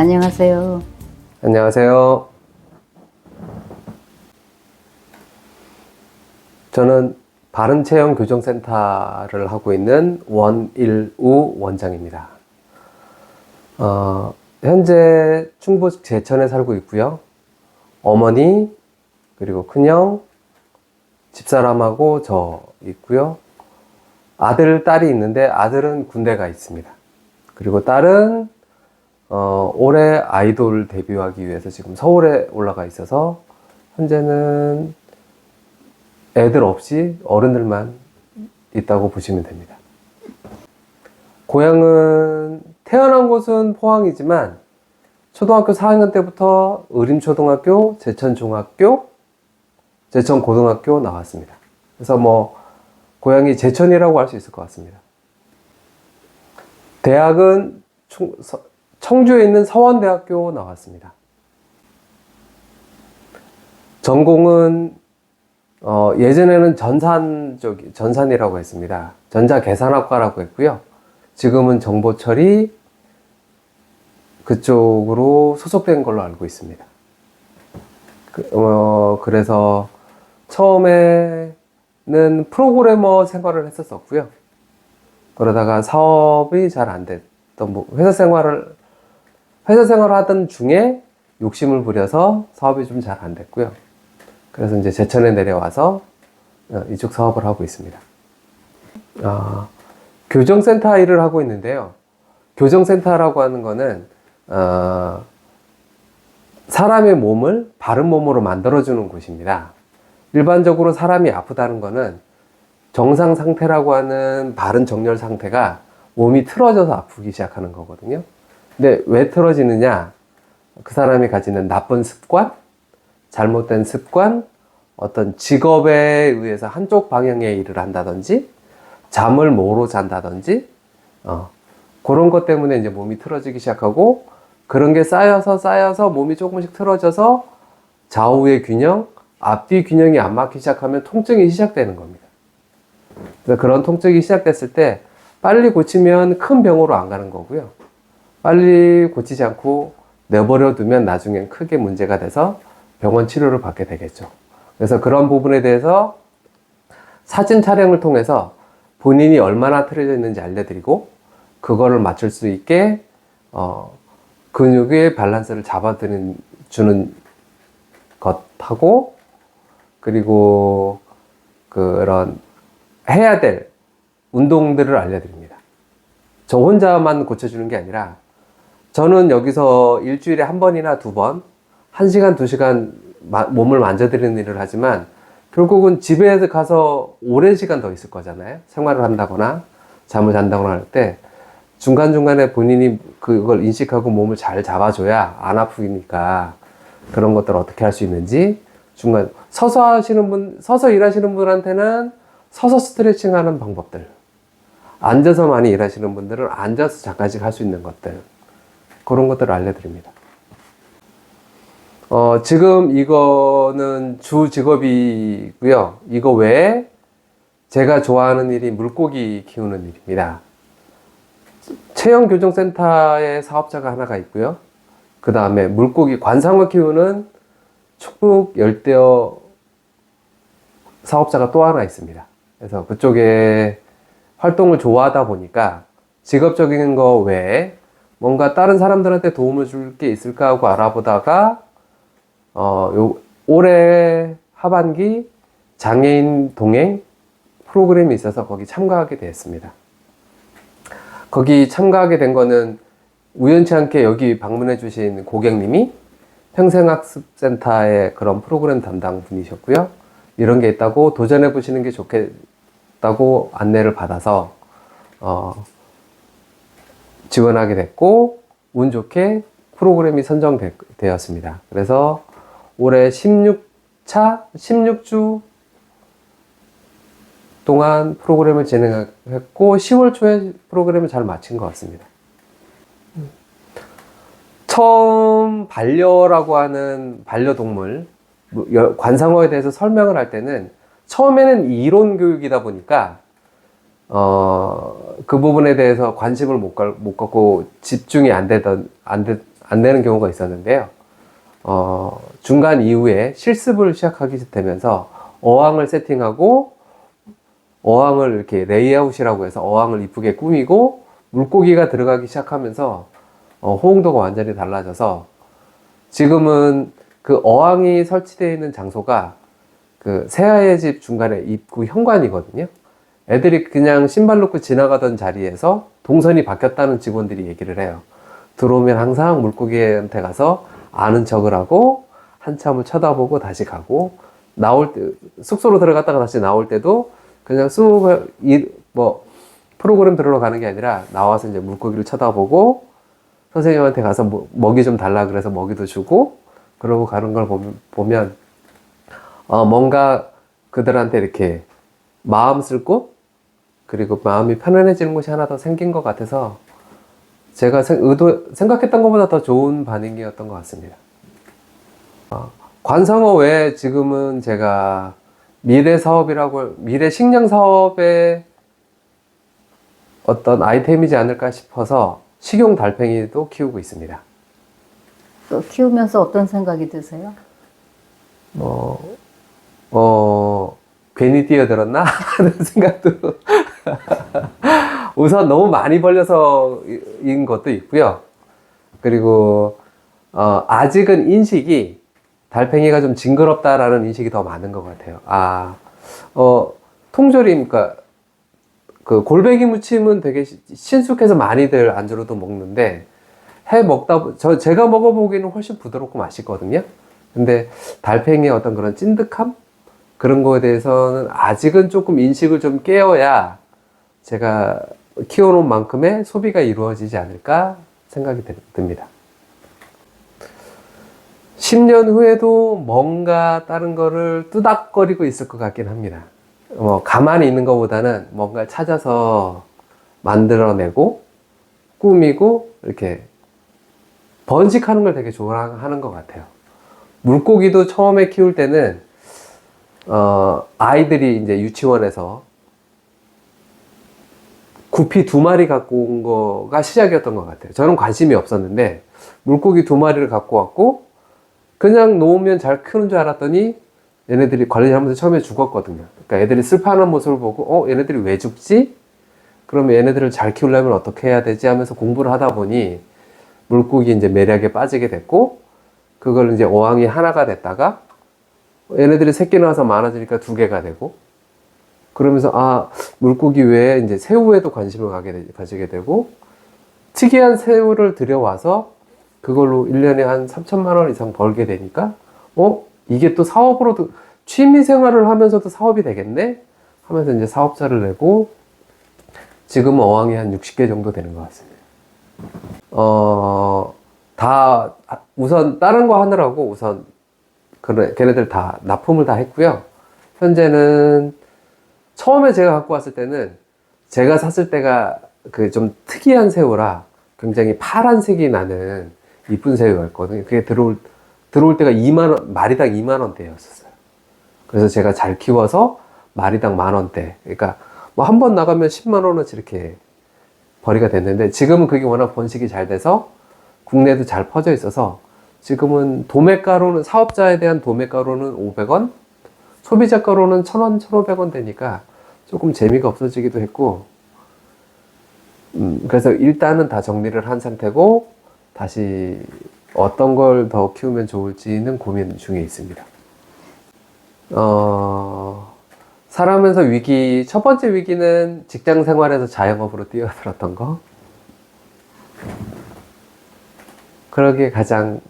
안녕하세요. 안녕하세요. 저는 바른체형교정센터를 하고 있는 원일우 원장입니다. 현재 충북 제천에 살고 있고요. 어머니, 그리고 큰형, 집사람하고 저 있고요. 아들, 딸이 있는데 아들은 군대가 있습니다. 그리고 딸은 올해 아이돌 데뷔하기 위해서 지금 서울에 올라가 있어서 현재는 애들 없이 어른들만 있다고 보시면 됩니다. 고향은 태어난 곳은 포항이지만 초등학교 4학년 때부터 의림초등학교, 제천중학교, 제천고등학교 나왔습니다. 그래서 고향이 제천이라고 할 수 있을 것 같습니다. 대학은 청주에 있는 서원대학교 나왔습니다. 전공은 예전에는 전산이라고 했습니다. 전자계산학과라고 했고요. 지금은 정보처리 그쪽으로 소속된 걸로 알고 있습니다. 그래서 처음에는 프로그래머 생활을 했었고요. 그러다가 사업이 잘 안 됐던, 회사 생활을 하던 중에 욕심을 부려서 사업이 좀 잘 안 됐고요. 그래서 이제 제천에 내려와서 이쪽 사업을 하고 있습니다. 교정센터 일을 하고 있는데요. 교정센터라고 하는 거는 사람의 몸을 바른 몸으로 만들어주는 곳입니다. 일반적으로 사람이 아프다는 거는 정상 상태라고 하는 바른 정렬 상태가 몸이 틀어져서 아프기 시작하는 거거든요. 근데 왜 틀어지느냐? 그 사람이 가지는 나쁜 습관, 잘못된 습관, 어떤 직업에 의해서 한쪽 방향의 일을 한다든지, 잠을 모로 잔다든지, 그런 것 때문에 이제 몸이 틀어지기 시작하고, 그런 게 쌓여서 몸이 조금씩 틀어져서 좌우의 균형, 앞뒤 균형이 안 맞기 시작하면 통증이 시작되는 겁니다. 그래서 그런 통증이 시작됐을 때 빨리 고치면 큰 병으로 안 가는 거고요. 빨리 고치지 않고 내버려 두면 나중엔 크게 문제가 돼서 병원 치료를 받게 되겠죠. 그래서 그런 부분에 대해서 사진 촬영을 통해서 본인이 얼마나 틀어져 있는지 알려드리고, 그거를 맞출 수 있게 근육의 밸런스를 주는 것하고, 그리고 그런 해야 될 운동들을 알려드립니다. 저 혼자만 고쳐주는 게 아니라 저는 여기서 일주일에 한 번이나 두 번, 1시간, 2시간 몸을 만져드리는 일을 하지만 결국은 집에 가서 오랜 시간 더 있을 거잖아요. 생활을 한다거나 잠을 잔다거나 할 때 중간중간에 본인이 그걸 인식하고 몸을 잘 잡아줘야 안 아프니까 그런 것들을 어떻게 할 수 있는지, 중간 서서 일하시는 분한테는 서서 스트레칭 하는 방법들, 앉아서 많이 일하시는 분들은 앉아서 잠깐씩 할 수 있는 것들, 그런 것들을 알려드립니다. 지금 이거는 주 직업이고요. 이거 외에 제가 좋아하는 일이 물고기 키우는 일입니다. 체형교정센터에 사업자가 하나가 있고요. 그 다음에 물고기 관상어 키우는 충북 열대어 사업자가 또 하나 있습니다. 그래서 그쪽에 활동을 좋아하다 보니까 직업적인 거 외에 뭔가 다른 사람들한테 도움을 줄 게 있을까 하고 알아보다가 올해 하반기 장애인 동행 프로그램이 있어서 거기 참가하게 되었습니다. 거기 참가하게 된 거는 우연치 않게 여기 방문해 주신 고객님이 평생학습센터의 그런 프로그램 담당 분이셨고요. 이런 게 있다고 도전해 보시는 게 좋겠다고 안내를 받아서 지원하게 됐고, 운 좋게 프로그램이 선정되었습니다. 그래서 올해 16주 동안 프로그램을 진행했고 10월 초에 프로그램을 잘 마친 것 같습니다. 처음 반려라고 하는 반려동물 관상어에 대해서 설명을 할 때는 처음에는 이론 교육이다 보니까 그 부분에 대해서 관심을 못 갖고 집중이 안 안 되는 경우가 있었는데요. 중간 이후에 실습을 시작하게 되면서 어항을 세팅하고 어항을 이렇게 레이아웃이라고 해서 어항을 이쁘게 꾸미고 물고기가 들어가기 시작하면서 호응도가 완전히 달라져서 지금은 그 어항이 설치되어 있는 장소가 그 새하의 집 중간에 입구 현관이거든요. 애들이 그냥 신발 놓고 지나가던 자리에서 동선이 바뀌었다는 직원들이 얘기를 해요. 들어오면 항상 물고기한테 가서 아는 척을 하고 한참을 쳐다보고 다시 가고, 나올 때 숙소로 들어갔다가 다시 나올 때도 그냥 프로그램 들으러 가는 게 아니라 나와서 이제 물고기를 쳐다보고 선생님한테 가서 먹이 좀 달라 그래서 먹이도 주고 그러고 가는 걸 보면 뭔가 그들한테 이렇게 마음 쓸 곳, 그리고 마음이 편안해지는 곳이 하나 더 생긴 것 같아서 제가 생각했던 것보다 더 좋은 반응이었던 것 같습니다. 관상어 외에 지금은 제가 미래 식량 사업의 어떤 아이템이지 않을까 싶어서 식용 달팽이도 키우고 있습니다. 또 키우면서 어떤 생각이 드세요? 괜히 뛰어들었나? 하는 생각도 우선 너무 많이 벌려서인 것도 있고요. 그리고 아직은 인식이 달팽이가 좀 징그럽다라는 인식이 더 많은 것 같아요. 통조림, 그러니까 그 골뱅이 무침은 되게 신숙해서 많이들 안주로도 먹는데 제가 먹어보기에는 훨씬 부드럽고 맛있거든요. 근데 달팽이의 어떤 그런 찐득함? 그런 거에 대해서는 아직은 조금 인식을 좀 깨어야 제가 키워놓은 만큼의 소비가 이루어지지 않을까 생각이 듭니다. 10년 후에도 뭔가 다른 거를 뚜닥거리고 있을 것 같긴 합니다. 가만히 있는 것보다는 뭔가 찾아서 만들어내고 꾸미고 이렇게 번식하는 걸 되게 좋아하는 것 같아요. 물고기도 처음에 키울 때는 아이들이 이제 유치원에서 구피 2마리 갖고 온 거가 시작이었던 것 같아요. 저는 관심이 없었는데 물고기 2마리를 갖고 왔고 그냥 놓으면 잘 크는 줄 알았더니 얘네들이 관리하면서 처음에 죽었거든요. 그러니까 애들이 슬퍼하는 모습을 보고 얘네들이 왜 죽지? 그러면 얘네들을 잘 키우려면 어떻게 해야 되지? 하면서 공부를 하다 보니 물고기 이제 매력에 빠지게 됐고, 그걸 이제 어항이 하나가 됐다가 얘네들이 새끼 나와서 많아지니까 2개가 되고, 그러면서 물고기 외에 이제 새우에도 관심을 가지게 되고, 특이한 새우를 들여와서 그걸로 1년에 한 3천만 원 이상 벌게 되니까 이게 또 사업으로도 취미 생활을 하면서도 사업이 되겠네 하면서 이제 사업자를 내고 지금은 어항이 한 60개 정도 되는 것 같습니다. 우선 다른 거 하느라고 우선 걔네들 다 납품을 다 했고요. 현재는 처음에 제가 갖고 왔을 때는 제가 샀을 때가 그 좀 특이한 새우라 굉장히 파란색이 나는 이쁜 새우였거든요. 그게 들어올 때가 마리당 2만 원대였었어요. 그래서 제가 잘 키워서 마리당 10,000원대. 그러니까 뭐 한 번 나가면 10만 원어치 이렇게 벌이가 됐는데 지금은 그게 워낙 번식이 잘 돼서 국내에도 잘 퍼져 있어서 지금은 도매가로는, 사업자에 대한 도매가로는 500원, 소비자가로는 1,000원, 1,500원 되니까 조금 재미가 없어지기도 했고, 그래서 일단은 다 정리를 한 상태고 다시 어떤 걸 더 키우면 좋을지는 고민 중에 있습니다. 살아가면서 첫 번째 위기는 직장 생활에서 자영업으로 뛰어들었던 거. 그러기에 가장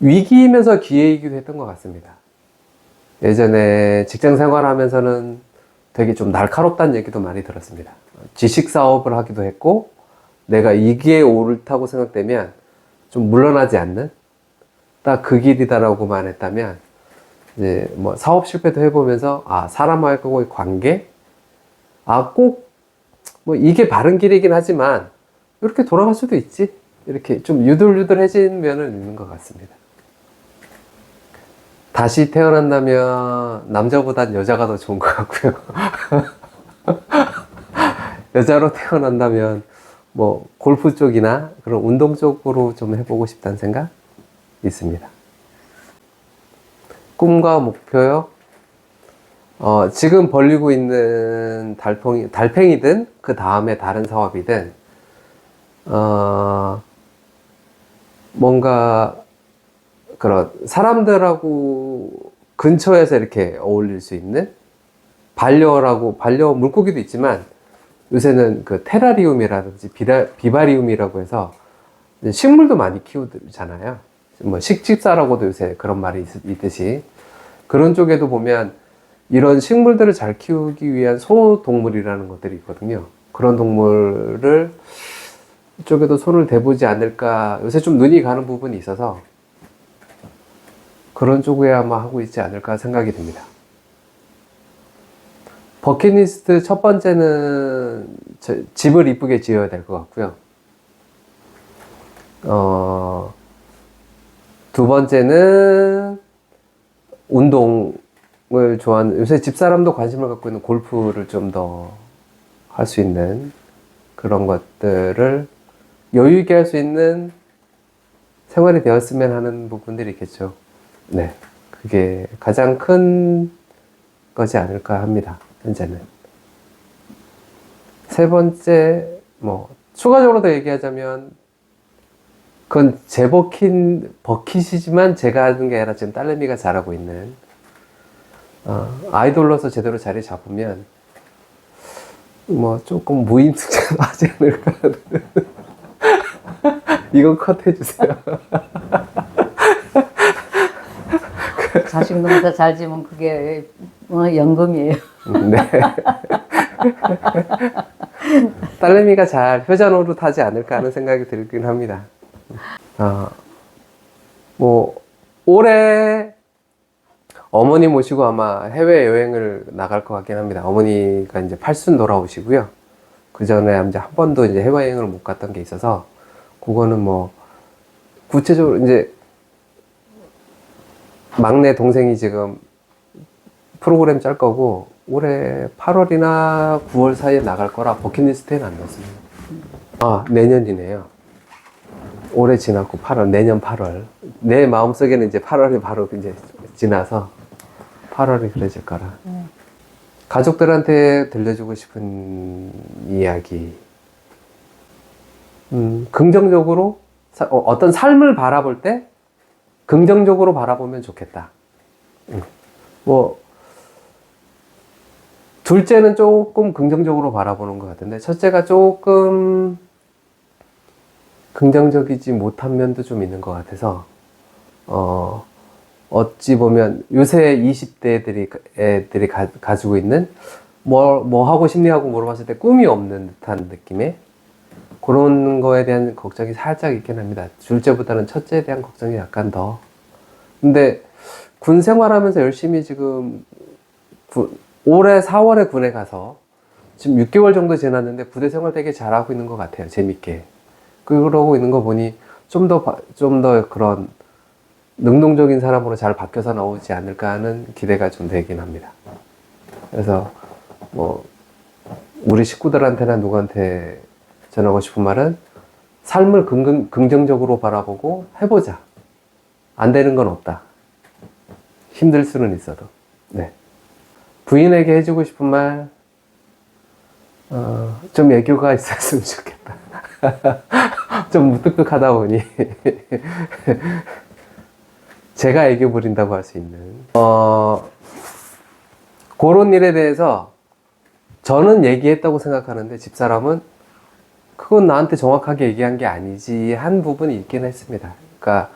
위기이면서 기회이기도 했던 것 같습니다. 예전에 직장 생활하면서는 되게 좀 날카롭다는 얘기도 많이 들었습니다. 지식 사업을 하기도 했고, 내가 이게 옳다고 생각되면 좀 물러나지 않는, 딱 그 길이다라고만 했다면, 이제 사업 실패도 해보면서, 사람하고의 관계? 이게 바른 길이긴 하지만, 이렇게 돌아갈 수도 있지. 이렇게 좀 유들유들해진 면은 있는 것 같습니다. 다시 태어난다면, 남자보단 여자가 더 좋은 것 같고요. 여자로 태어난다면, 뭐 골프 쪽이나 그런 운동 쪽으로 좀 해보고 싶다는 생각 있습니다. 꿈과 목표요? 지금 벌리고 있는 달팽이든 그 다음에 다른 사업이든 뭔가 그런 사람들하고 근처에서 이렇게 어울릴 수 있는 반려 물고기도 있지만 요새는 그 테라리움이라든지 비바리움이라고 해서 식물도 많이 키우잖아요. 뭐 식집사라고도 요새 그런 말이 있듯이 그런 쪽에도 보면 이런 식물들을 잘 키우기 위한 소동물이라는 것들이 있거든요. 그런 동물을 쪽에도 손을 대보지 않을까. 요새 좀 눈이 가는 부분이 있어서 그런 쪽에 아마 하고 있지 않을까 생각이 듭니다. 버킷리스트 첫 번째는 집을 이쁘게 지어야 될 것 같고요. 두 번째는 운동을 좋아하는, 요새 집사람도 관심을 갖고 있는 골프를 좀 더 할 수 있는 그런 것들을 여유 있게 할 수 있는 생활이 되었으면 하는 부분들이 있겠죠. 네. 그게 가장 큰 거지 않을까 합니다. 현재는. 세 번째, 뭐, 추가적으로 더 얘기하자면, 그건 제 버킷이지만 제가 하는 게 아니라 지금 딸내미가 잘하고 있는, 아이돌로서 제대로 자리 잡으면, 뭐, 조금 무임승차도 하지 않을까. 이건 컷 해주세요. 자식 농사 잘 지면 그게 연금이에요. 네. 딸내미가 잘 효자 노릇하지 않을까 하는 생각이 들긴 합니다. 뭐 올해 어머니 모시고 아마 해외 여행을 나갈 것 같긴 합니다. 어머니가 이제 팔순 돌아오시고요. 그 전에 이제 한 번도 이제 해외 여행을 못 갔던 게 있어서 그거는 뭐 구체적으로 이제 막내 동생이 지금 프로그램 짤 거고 올해 8월이나 9월 사이에 나갈 거라 버킷리스트에는 안 넣었습니다. 내년이네요. 올해 지났고 8월, 내년 8월. 내 마음속에는 이제 8월이 바로 이제 지나서 8월이 그려질 거라. 가족들한테 들려주고 싶은 이야기. 긍정적으로 어떤 삶을 바라볼 때 긍정적으로 바라보면 좋겠다. 뭐 둘째는 조금 긍정적으로 바라보는 것 같은데 첫째가 조금 긍정적이지 못한 면도 좀 있는 것 같아서 어찌 보면 요새 20대 애들이 가지고 있는 뭐 하고 싶니 하고 물어봤을 때 꿈이 없는 듯한 느낌의 그런 거에 대한 걱정이 살짝 있긴 합니다. 둘째보다는 첫째에 대한 걱정이 약간 더. 근데 군 생활하면서 열심히 지금 올해 4월에 군에 가서 지금 6개월 정도 지났는데 부대 생활 되게 잘하고 있는 것 같아요. 재밌게. 그러고 있는 거 보니 좀 더 그런 능동적인 사람으로 잘 바뀌어서 나오지 않을까 하는 기대가 좀 되긴 합니다. 그래서 뭐 우리 식구들한테나 누구한테 전하고 싶은 말은 삶을 긍정적으로 바라보고 해보자. 안 되는 건 없다. 힘들 수는 있어도. 네. 부인에게 해주고 싶은 말, 좀 애교가 있었으면 좋겠다. 좀 무뚝뚝하다 보니 제가 애교 부린다고 할 수 있는 그런 일에 대해서 저는 얘기했다고 생각하는데 집사람은 그건 나한테 정확하게 얘기한 게 아니지 한 부분이 있긴 했습니다. 그러니까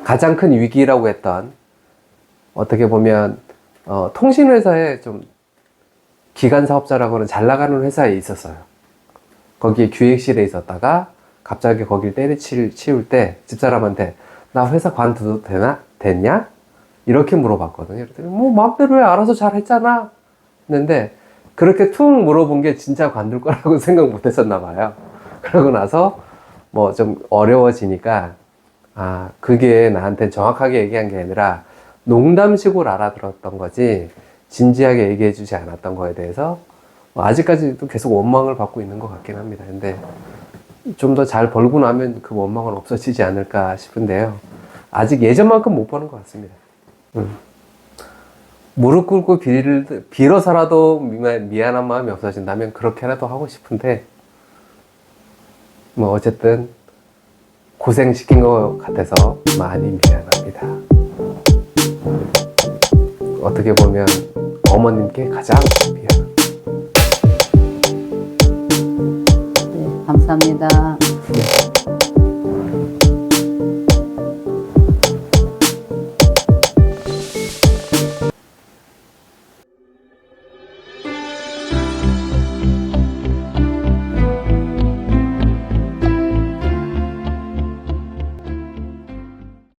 가장 큰 위기라고 했던 어떻게 보면 통신회사에 좀 기간 사업자라고는 잘 나가는 회사에 있었어요. 거기에 기획실에 있었다가 갑자기 거길 때려치울 때 집사람한테 나 회사 관둬도 됐냐? 이렇게 물어봤거든요. 그랬더니 뭐 마음대로 해 알아서 잘 했잖아 했는데 그렇게 툭 물어본 게 진짜 관둘 거라고 생각 못 했었나 봐요. 그러고 나서 뭐 좀 어려워지니까 그게 나한테 정확하게 얘기한 게 아니라 농담식으로 알아들었던 거지 진지하게 얘기해 주지 않았던 거에 대해서 아직까지도 계속 원망을 받고 있는 것 같긴 합니다. 근데 좀 더 잘 벌고 나면 그 원망은 없어지지 않을까 싶은데요. 아직 예전만큼 못 버는 것 같습니다. 무릎 꿇고 빌어서라도 미안한 마음이 없어진다면 그렇게라도 하고 싶은데, 뭐, 어쨌든, 고생시킨 것 같아서 많이 미안합니다. 어떻게 보면 어머님께 가장 미안합니다. 네, 감사합니다. 네.